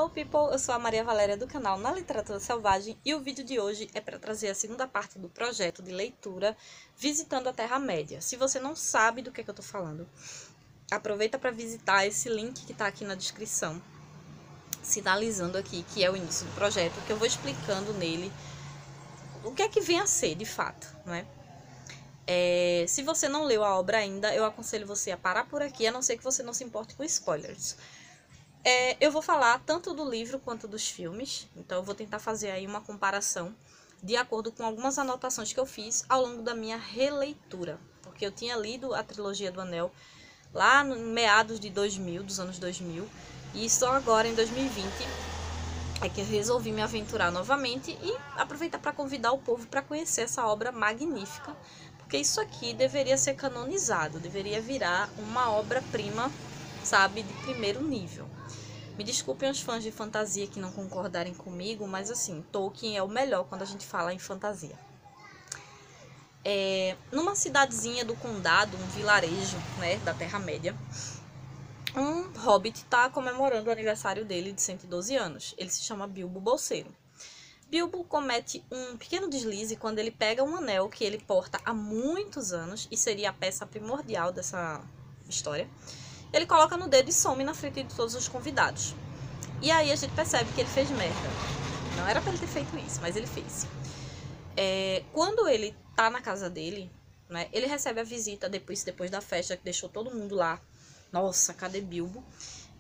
Hello people, eu sou a Maria Valéria do canal Na Literatura Selvagem e o vídeo de hoje é para trazer a segunda parte do projeto de leitura Visitando a Terra-média. Se você não sabe do que eu tô falando, aproveita para visitar esse link que tá aqui na descrição, sinalizando aqui que é o início do projeto, que eu vou explicando nele o que é que vem a ser de fato, né? Se você não leu a obra ainda, eu aconselho você a parar por aqui, a não ser que você não se importe com spoilers. Eu vou falar tanto do livro quanto dos filmes, então eu vou tentar fazer aí uma comparação de acordo com algumas anotações que eu fiz ao longo da minha releitura, porque eu tinha lido a trilogia do Anel lá no meados de 2000, dos anos 2000, e só agora em 2020 é que eu resolvi me aventurar novamente e aproveitar para convidar o povo para conhecer essa obra magnífica, porque isso aqui deveria ser canonizado, deveria virar uma obra-prima, sabe, de primeiro nível. Me desculpem os fãs de fantasia que não concordarem comigo, mas assim, Tolkien é o melhor quando a gente fala em fantasia. Numa cidadezinha do condado, um vilarejo, né, da Terra-média, um hobbit está comemorando o aniversário dele de 112 anos. Ele se chama Bilbo Bolseiro. Bilbo comete um pequeno deslize quando ele pega um anel que ele porta há muitos anos e seria a peça primordial dessa história. Ele coloca no dedo e some na frente de todos os convidados. E aí a gente percebe que ele fez merda. Não era pra ele ter feito isso, mas ele fez. Quando ele tá na casa dele, né, ele recebe a visita depois da festa que deixou todo mundo lá. Nossa, cadê Bilbo?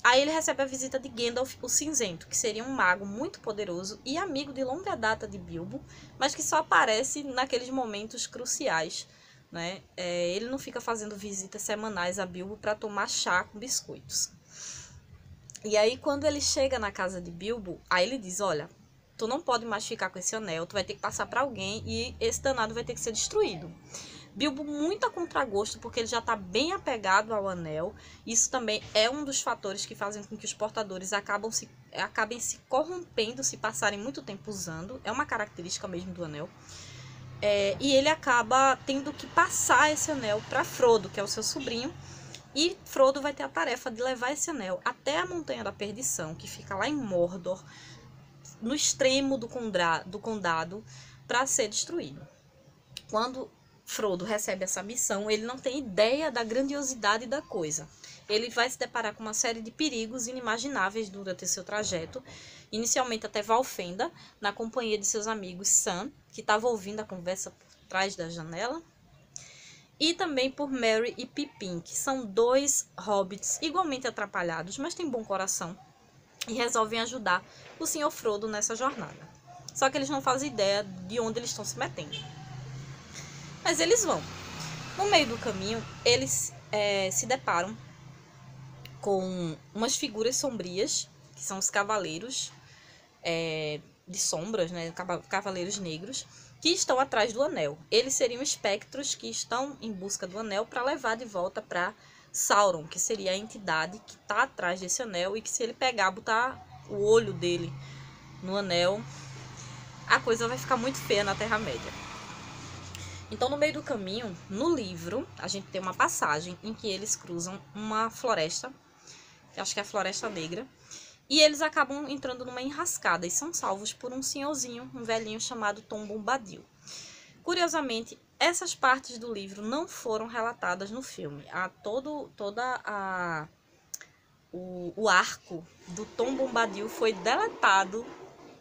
Aí ele recebe a visita de Gandalf o Cinzento, que seria um mago muito poderoso e amigo de longa data de Bilbo, mas que só aparece naqueles momentos cruciais, né? Ele não fica fazendo visitas semanais a Bilbo para tomar chá com biscoitos. E aí quando ele chega na casa de Bilbo, aí ele diz, olha, tu não pode mais ficar com esse anel, tu vai ter que passar para alguém e esse danado vai ter que ser destruído. Bilbo muito a contragosto, porque ele já está bem apegado ao anel. Isso também é um dos fatores que fazem com que os portadores acabem se corrompendo se passarem muito tempo usando. É uma característica mesmo do anel. E ele acaba tendo que passar esse anel para Frodo, que é o seu sobrinho. E Frodo vai ter a tarefa de levar esse anel até a Montanha da Perdição, que fica lá em Mordor, no extremo do condado, para ser destruído. Quando Frodo recebe essa missão, ele não tem ideia da grandiosidade da coisa. Ele vai se deparar com uma série de perigos inimagináveis durante seu trajeto, inicialmente até Valfenda, na companhia de seus amigos Sam, que estava ouvindo a conversa por trás da janela, e também por Merry e Pippin, que são dois hobbits igualmente atrapalhados, mas têm bom coração, e resolvem ajudar o Sr. Frodo nessa jornada. Só que eles não fazem ideia de onde eles estão se metendo. Mas eles vão. No meio do caminho, eles se deparam com umas figuras sombrias, que são os cavaleiros de sombras, né, cavaleiros negros, que estão atrás do anel. Eles seriam espectros que estão em busca do anel para levar de volta para Sauron, que seria a entidade que está atrás desse anel e que se ele pegar, botar o olho dele no anel, a coisa vai ficar muito feia na Terra-média. Então, no meio do caminho, no livro, a gente tem uma passagem em que eles cruzam uma floresta, que acho que é a Floresta Negra, e eles acabam entrando numa enrascada e são salvos por um senhorzinho, um velhinho chamado Tom Bombadil. Curiosamente, essas partes do livro não foram relatadas no filme. O arco do Tom Bombadil foi deletado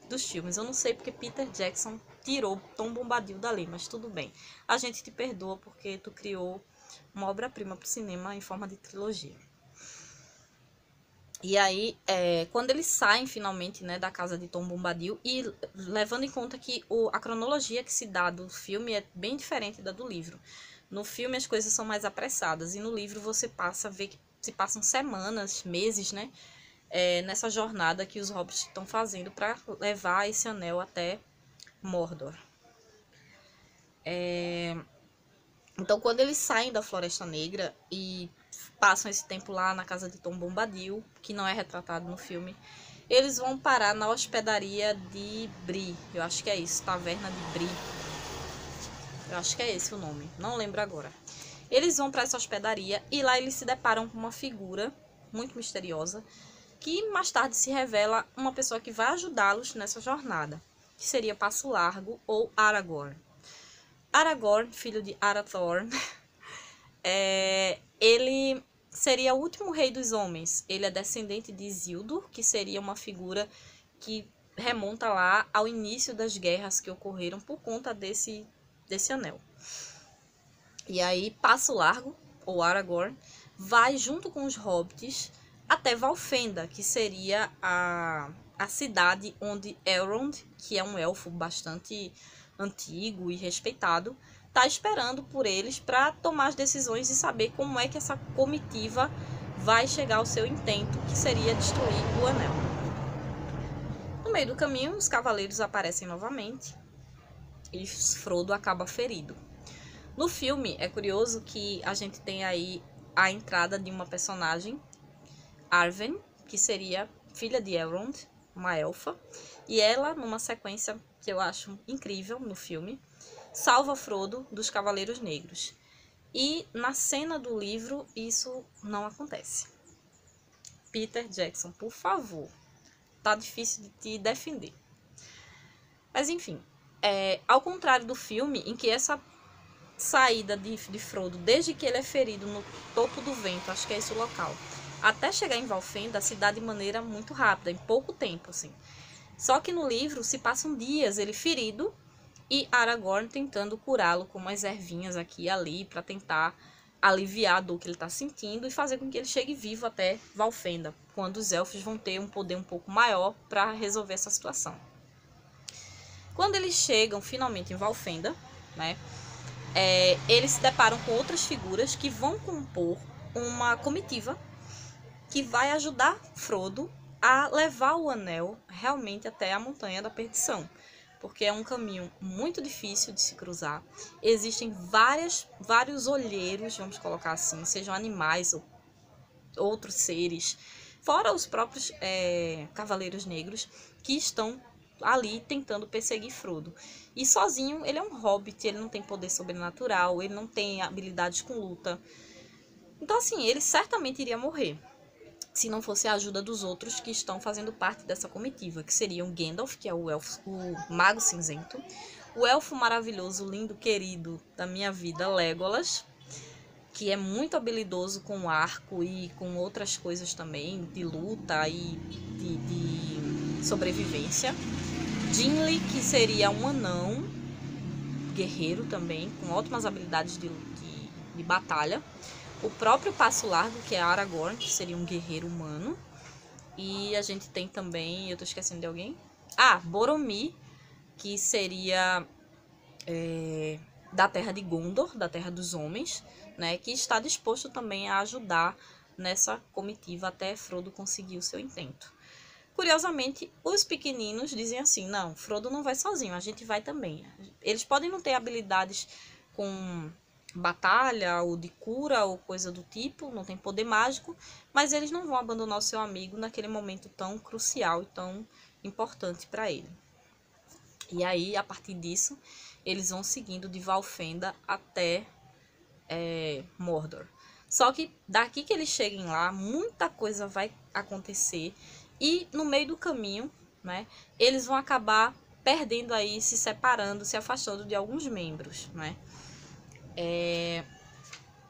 dos filmes. Eu não sei porque Peter Jackson tirou Tom Bombadil dali, mas tudo bem. A gente te perdoa porque tu criou uma obra-prima para o cinema em forma de trilogia. E aí, quando eles saem finalmente, né, da casa de Tom Bombadil, e levando em conta que a cronologia que se dá do filme é bem diferente da do livro. No filme as coisas são mais apressadas e no livro você passa a ver que se passam semanas, meses, né, nessa jornada que os hobbits estão fazendo para levar esse anel até Mordor. Então, quando eles saem da Floresta Negra e passam esse tempo lá na casa de Tom Bombadil, que não é retratado no filme, eles vão parar na hospedaria de Bree. Eu acho que é isso, Taverna de Bree. Eu acho que é esse o nome, não lembro agora. Eles vão para essa hospedaria e lá eles se deparam com uma figura muito misteriosa que mais tarde se revela uma pessoa que vai ajudá-los nessa jornada, que seria Passo Largo ou Aragorn. Aragorn, filho de Arathorn, ele seria o último rei dos homens. Ele é descendente de Isildur, que seria uma figura que remonta lá ao início das guerras que ocorreram por conta desse anel. E aí, Passo Largo, ou Aragorn, vai junto com os hobbits até Valfenda, que seria a cidade onde Elrond, que é um elfo bastante antigo e respeitado, está esperando por eles para tomar as decisões e saber como é que essa comitiva vai chegar ao seu intento, que seria destruir o anel. No meio do caminho, os cavaleiros aparecem novamente e Frodo acaba ferido. No filme, é curioso que a gente tem aí a entrada de uma personagem, Arwen, que seria filha de Elrond, uma elfa, e ela, numa sequência que eu acho incrível no filme, salva Frodo dos Cavaleiros Negros. E na cena do livro, isso não acontece. Peter Jackson, por favor, tá difícil de te defender. Mas enfim, ao contrário do filme, em que essa saída de Frodo, desde que ele é ferido no topo do vento, acho que é esse o local, até chegar em Valfenda, a cidade de maneira muito rápida, em pouco tempo, assim. Só que no livro se passam dias ele ferido e Aragorn tentando curá-lo com umas ervinhas aqui e ali para tentar aliviar a dor que ele está sentindo e fazer com que ele chegue vivo até Valfenda, quando os elfos vão ter um poder um pouco maior para resolver essa situação. Quando eles chegam finalmente em Valfenda, né, eles se deparam com outras figuras que vão compor uma comitiva que vai ajudar Frodo a levar o anel realmente até a Montanha da Perdição, porque é um caminho muito difícil de se cruzar. Existem vários olheiros, vamos colocar assim, sejam animais ou outros seres, fora os próprios Cavaleiros Negros, que estão ali tentando perseguir Frodo. E sozinho, ele é um hobbit, ele não tem poder sobrenatural, ele não tem habilidades com luta. Então, assim, ele certamente iria morrer, se não fosse a ajuda dos outros que estão fazendo parte dessa comitiva, que seriam Gandalf, que é o Mago Cinzento, o elfo maravilhoso, lindo, querido da minha vida, Legolas, que é muito habilidoso com arco e com outras coisas também, de luta e de sobrevivência. Gimli, que seria um anão, guerreiro também, com ótimas habilidades de batalha. O próprio Passo Largo, que é Aragorn, que seria um guerreiro humano. E a gente tem também, eu tô esquecendo de alguém? Boromir, que seria da terra de Gondor, da terra dos homens, né, que está disposto também a ajudar nessa comitiva até Frodo conseguir o seu intento. Curiosamente, os pequeninos dizem assim, não, Frodo não vai sozinho, a gente vai também. Eles podem não ter habilidades com batalha ou de cura ou coisa do tipo, não tem poder mágico, mas eles não vão abandonar o seu amigo naquele momento tão crucial e tão importante para ele. E aí, a partir disso, eles vão seguindo de Valfenda até Mordor. Só que daqui que eles cheguem lá, muita coisa vai acontecer e no meio do caminho, né, eles vão acabar perdendo aí, se separando, se afastando de alguns membros, né.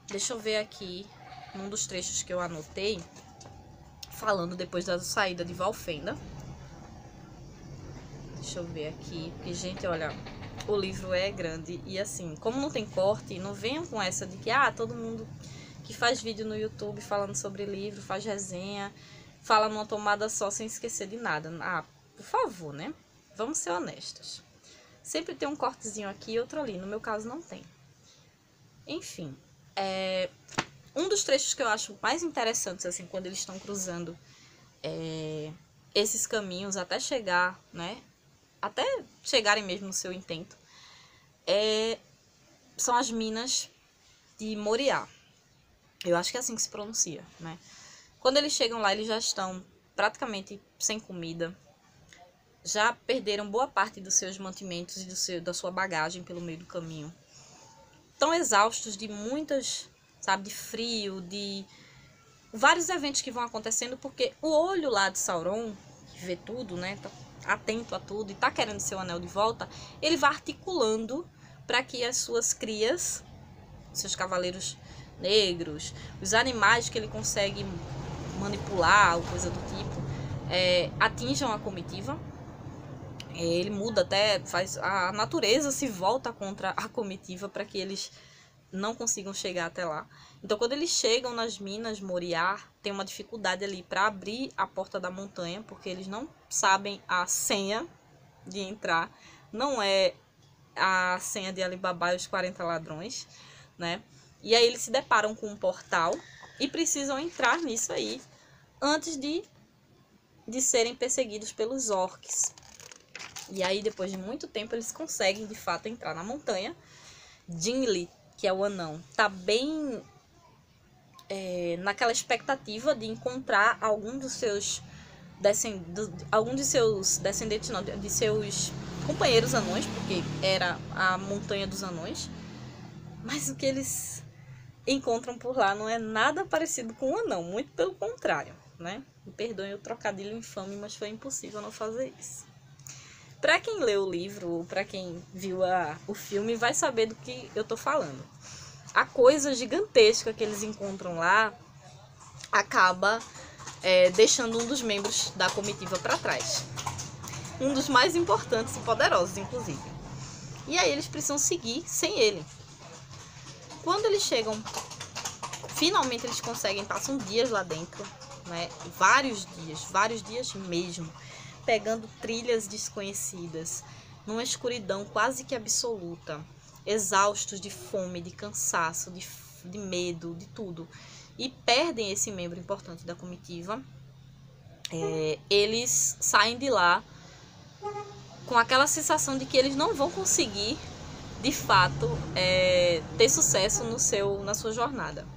Deixa eu ver aqui, num dos trechos que eu anotei, falando depois da saída de Valfenda. Deixa eu ver aqui, porque, gente, olha, o livro é grande e assim, como não tem corte, não venham com essa de que, todo mundo que faz vídeo no YouTube falando sobre livro, faz resenha, fala numa tomada só sem esquecer de nada. Por favor, né? Vamos ser honestos. Sempre tem um cortezinho aqui e outro ali, no meu caso não tem. Enfim, um dos trechos que eu acho mais interessantes, assim, quando eles estão cruzando esses caminhos até chegar, né? Até chegarem mesmo no seu intento, são as minas de Moria. Eu acho que é assim que se pronuncia, né? Quando eles chegam lá, eles já estão praticamente sem comida, já perderam boa parte dos seus mantimentos e da sua bagagem pelo meio do caminho. Estão exaustos de muitas, sabe, de frio, de vários eventos que vão acontecendo, porque o olho lá de Sauron, que vê tudo, né, tá atento a tudo e tá querendo seu anel de volta, ele vai articulando para que as suas crias, seus cavaleiros negros, os animais que ele consegue manipular ou coisa do tipo, atinjam a comitiva. Ele muda até, faz a natureza se volta contra a comitiva para que eles não consigam chegar até lá. Então, quando eles chegam nas minas Moriá, tem uma dificuldade ali para abrir a porta da montanha, porque eles não sabem a senha de entrar. Não é a senha de Alibaba e os 40 ladrões, né? E aí eles se deparam com um portal e precisam entrar nisso aí antes de serem perseguidos pelos orcs. E aí, depois de muito tempo, eles conseguem, de fato, entrar na montanha. Gimli, que é o anão, tá bem naquela expectativa de encontrar algum de seus descendentes, não, de seus companheiros anões, porque era a montanha dos anões. Mas o que eles encontram por lá não é nada parecido com um anão, muito pelo contrário, né? Me perdoem o trocadilho infame, mas foi impossível não fazer isso. Para quem leu o livro, ou para quem viu o filme, vai saber do que eu tô falando. A coisa gigantesca que eles encontram lá acaba deixando um dos membros da comitiva para trás. Um dos mais importantes e poderosos, inclusive. E aí eles precisam seguir sem ele. Quando eles chegam, finalmente eles conseguem, passam dias lá dentro, né? Vários dias mesmo, pegando trilhas desconhecidas, numa escuridão quase que absoluta, exaustos de fome, de cansaço, de medo, de tudo, e perdem esse membro importante da comitiva. Eles saem de lá com aquela sensação de que eles não vão conseguir, de fato, ter sucesso na sua jornada.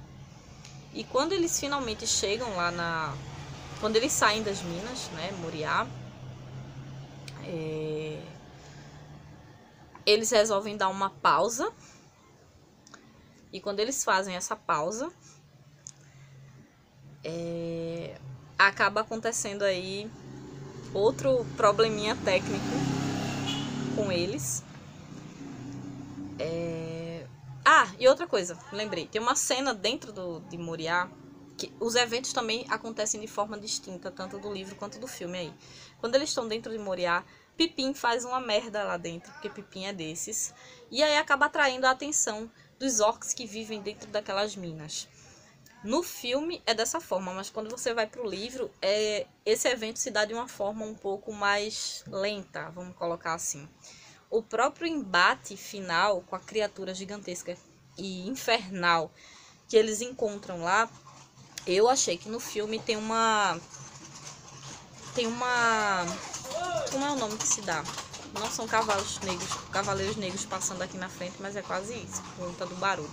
E quando eles finalmente chegam lá quando eles saem das minas, né, Moriá, eles resolvem dar uma pausa. E quando eles fazem essa pausa, acaba acontecendo aí outro probleminha técnico com eles. E outra coisa, lembrei, tem uma cena dentro de Moriá, que os eventos também acontecem de forma distinta, tanto do livro quanto do filme aí. Quando eles estão dentro de Moriá, Pippin faz uma merda lá dentro, porque Pippin é desses, e aí acaba atraindo a atenção dos orcs que vivem dentro daquelas minas. No filme é dessa forma, mas quando você vai pro livro, esse evento se dá de uma forma um pouco mais lenta, vamos colocar assim. O próprio embate final com a criatura gigantesca e infernal que eles encontram lá, eu achei que no filme tem uma... Como é o nome que se dá? Não são cavaleiros negros passando aqui na frente, mas é quase isso, por conta do barulho.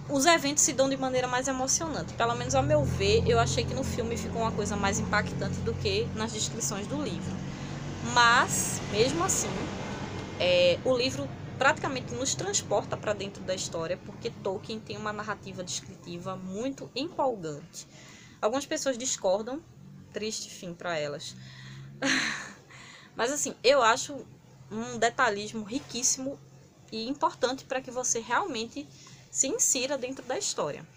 Os eventos se dão de maneira mais emocionante. Pelo menos ao meu ver, eu achei que no filme ficou uma coisa mais impactante do que nas descrições do livro. Mas, mesmo assim, o livro praticamente nos transporta para dentro da história, porque Tolkien tem uma narrativa descritiva muito empolgante. Algumas pessoas discordam, triste fim para elas. Mas assim, eu acho um detalhismo riquíssimo e importante para que você realmente se insira dentro da história.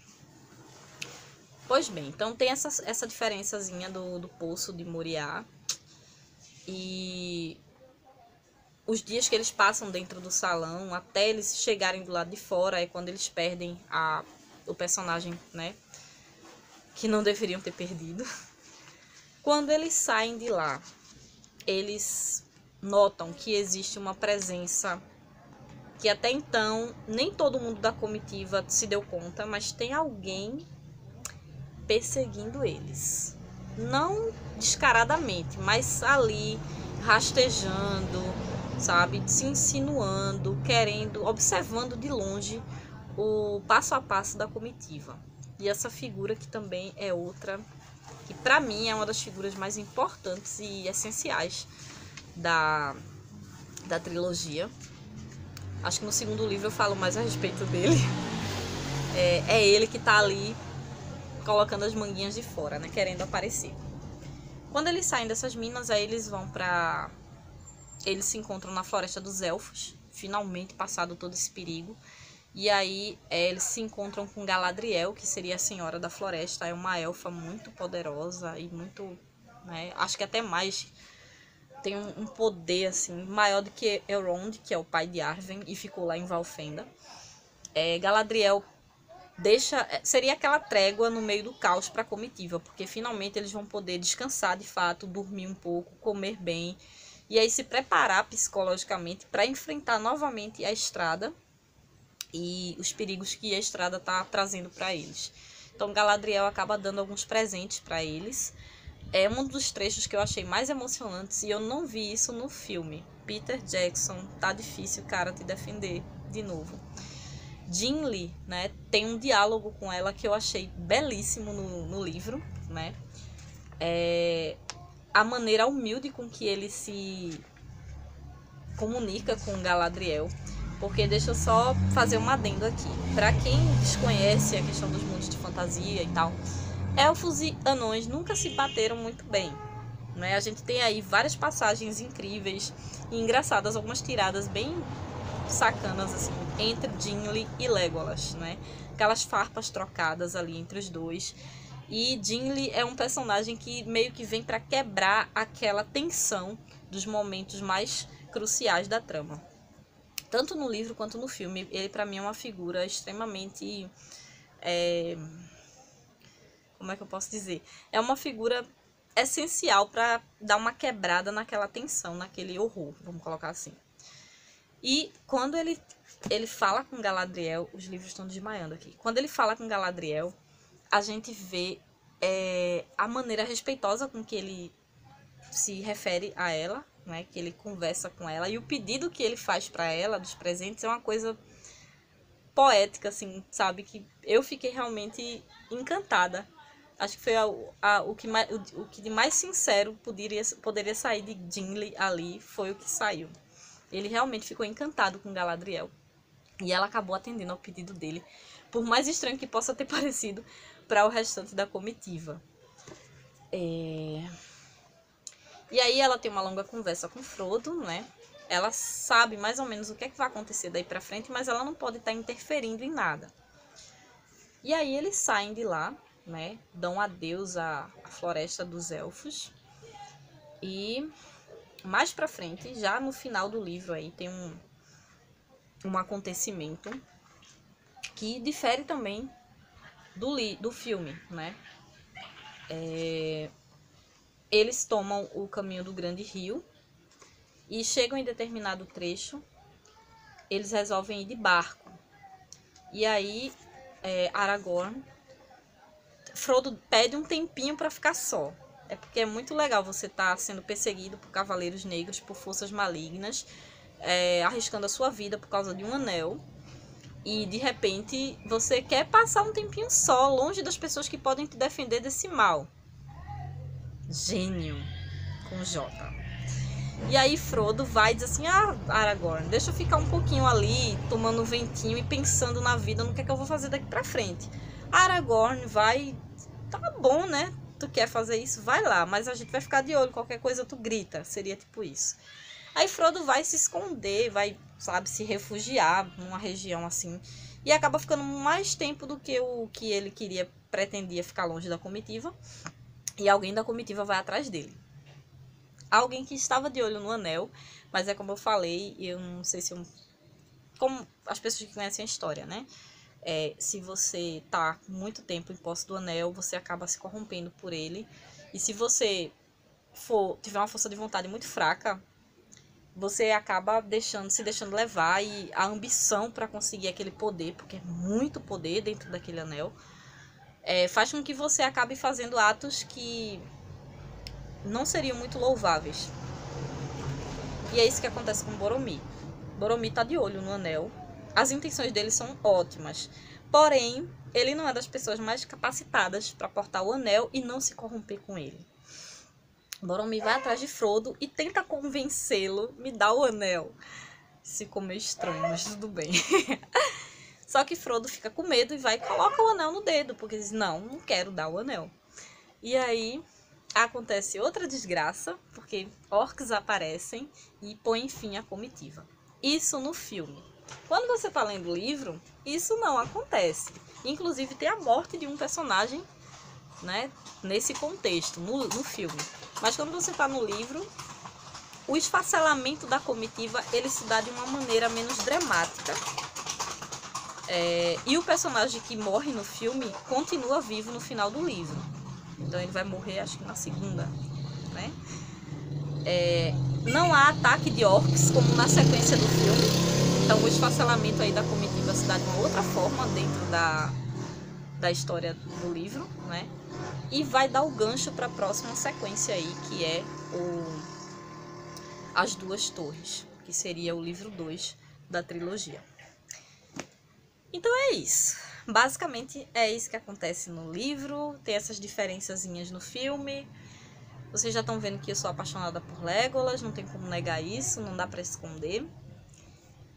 Pois bem, então tem essa diferençazinha do Poço de Moriá. E os dias que eles passam dentro do salão, até eles chegarem do lado de fora, é quando eles perdem o personagem, né? Que não deveriam ter perdido. Quando eles saem de lá, eles notam que existe uma presença que até então nem todo mundo da comitiva se deu conta, mas tem alguém perseguindo eles. Não descaradamente, mas ali rastejando, sabe, se insinuando, querendo, observando de longe o passo a passo da comitiva. E essa figura que também é outra, que para mim é uma das figuras mais importantes e essenciais da trilogia. Acho que no segundo livro eu falo mais a respeito dele. É ele que tá ali colocando as manguinhas de fora, né? Querendo aparecer. Quando eles saem dessas minas, aí eles vão pra... Eles se encontram na Floresta dos Elfos, finalmente passado todo esse perigo. E aí eles se encontram com Galadriel, que seria a Senhora da Floresta. É uma elfa muito poderosa e muito, né, acho que até mais, tem um poder assim maior do que Elrond, que é o pai de Arwen, e ficou lá em Valfenda. Galadriel seria aquela trégua no meio do caos para a comitiva, porque finalmente eles vão poder descansar de fato, dormir um pouco, comer bem, e aí se preparar psicologicamente para enfrentar novamente a estrada e os perigos que a estrada está trazendo para eles. Então Galadriel acaba dando alguns presentes para eles. É um dos trechos que eu achei mais emocionantes, e eu não vi isso no filme. Peter Jackson, tá difícil, cara, te defender de novo. Gimli, né, tem um diálogo com ela que eu achei belíssimo no livro, né? A maneira humilde com que ele se comunica com Galadriel. Porque deixa eu só fazer um adendo aqui. Para quem desconhece a questão dos mundos de fantasia e tal, elfos e anões nunca se bateram muito bem, né? A gente tem aí várias passagens incríveis e engraçadas, algumas tiradas bem sacanas assim, entre Gimli e Legolas, né? Aquelas farpas trocadas ali entre os dois. E Gimli é um personagem que meio que vem para quebrar aquela tensão dos momentos mais cruciais da trama. Tanto no livro quanto no filme, ele para mim é uma figura extremamente... como é que eu posso dizer? É uma figura essencial para dar uma quebrada naquela tensão, naquele horror, vamos colocar assim. E quando ele fala com Galadriel, os livros estão desmaiando aqui. Quando ele fala com Galadriel, a gente vê a maneira respeitosa com que ele se refere a ela, né? Que ele conversa com ela, e o pedido que ele faz para ela dos presentes é uma coisa poética, assim, sabe? Que eu fiquei realmente encantada. Acho que foi o que de mais sincero poderia sair de Gimli ali, foi o que saiu. Ele realmente ficou encantado com Galadriel. E ela acabou atendendo ao pedido dele, por mais estranho que possa ter parecido para o restante da comitiva. E aí ela tem uma longa conversa com Frodo, né? Ela sabe mais ou menos o que é que vai acontecer daí pra frente, mas ela não pode estar interferindo em nada. E aí eles saem de lá, né? Dão adeus à Floresta dos Elfos. E mais pra frente, já no final do livro aí, tem um acontecimento que difere também do filme, né? Eles tomam o caminho do Grande Rio e chegam em determinado trecho, eles resolvem ir de barco. E aí Aragorn, Frodo pede um tempinho para ficar só. É porque é muito legal você estar sendo perseguido por cavaleiros negros, por forças malignas, arriscando a sua vida por causa de um anel. E de repente você quer passar um tempinho só, longe das pessoas que podem te defender desse mal. Gênio, com J. E aí Frodo vai e diz assim: Aragorn, deixa eu ficar um pouquinho ali, tomando um ventinho e pensando na vida, no que é que eu vou fazer daqui pra frente. Aragorn vai: tá bom, né? Tu quer fazer isso? Vai lá, mas a gente vai ficar de olho, qualquer coisa tu grita. Seria tipo isso. Aí Frodo vai se esconder, vai, sabe, se refugiar numa região assim, e acaba ficando mais tempo do que o que ele pretendia ficar longe da comitiva. E alguém da comitiva vai atrás dele. Alguém que estava de olho no anel, mas é como eu falei, eu não sei se como as pessoas que conhecem a história, né? Se você tá muito tempo em posse do anel, você acaba se corrompendo por ele. E se você tiver uma força de vontade muito fraca, você acaba se deixando levar, e a ambição para conseguir aquele poder, porque é muito poder dentro daquele anel, faz com que você acabe fazendo atos que não seriam muito louváveis. E é isso que acontece com Boromir. Boromir tá de olho no anel. As intenções dele são ótimas. Porém, ele não é das pessoas mais capacitadas para portar o anel e não se corromper com ele. Boromir vai atrás de Frodo e tenta convencê-lo, me dá o anel. Isso ficou meio estranho, mas tudo bem. Só que Frodo fica com medo e vai e coloca o anel no dedo, porque diz, não quero dar o anel. E aí acontece outra desgraça, porque orcs aparecem e põem fim à comitiva. Isso no filme. Quando você está lendo o livro, isso não acontece. Inclusive tem a morte de um personagem, né, nesse contexto, no filme. Mas quando você está no livro, o esfacelamento da comitiva ele se dá de uma maneira menos dramática. E o personagem que morre no filme continua vivo no final do livro. Então ele vai morrer, acho que na segunda, né? Não há ataque de orcs como na sequência do filme. Então o esfacelamento aí da comitiva se dá de uma outra forma dentro da história do livro, né? E vai dar o gancho para a próxima sequência aí, que é As Duas Torres, que seria o livro 2 da trilogia. Então é isso. Basicamente é isso que acontece no livro. Tem essas diferençazinhas no filme. Vocês já estão vendo que eu sou apaixonada por Legolas, não tem como negar isso, não dá para esconder.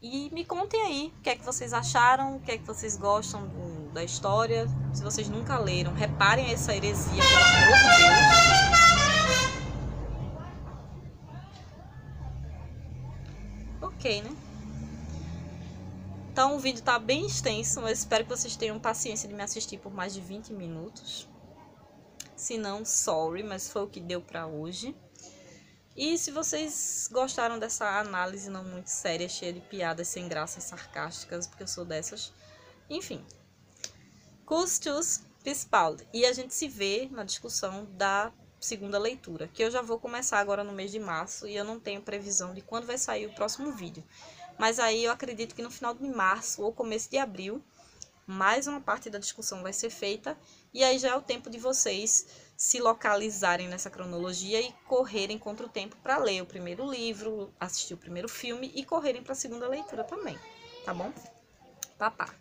E me contem aí o que é que vocês acharam, o que é que vocês gostam da história. Se vocês nunca leram, reparem essa heresia, pelo amor de Deus. Ok, né? Então o vídeo tá bem extenso, mas espero que vocês tenham paciência de me assistir por mais de 20 minutos. Se não, sorry, mas foi o que deu pra hoje. E se vocês gostaram dessa análise não muito séria, cheia de piadas sem graças sarcásticas, porque eu sou dessas. Enfim. Kuss, tschüss, bis bald. E a gente se vê na discussão da segunda leitura, que eu já vou começar agora no mês de março e eu não tenho previsão de quando vai sair o próximo vídeo. Mas aí eu acredito que no final de março ou começo de abril, mais uma parte da discussão vai ser feita. E aí já é o tempo de vocês se localizarem nessa cronologia e correrem contra o tempo para ler o primeiro livro, assistir o primeiro filme e correrem para a segunda leitura também, tá bom? Papá.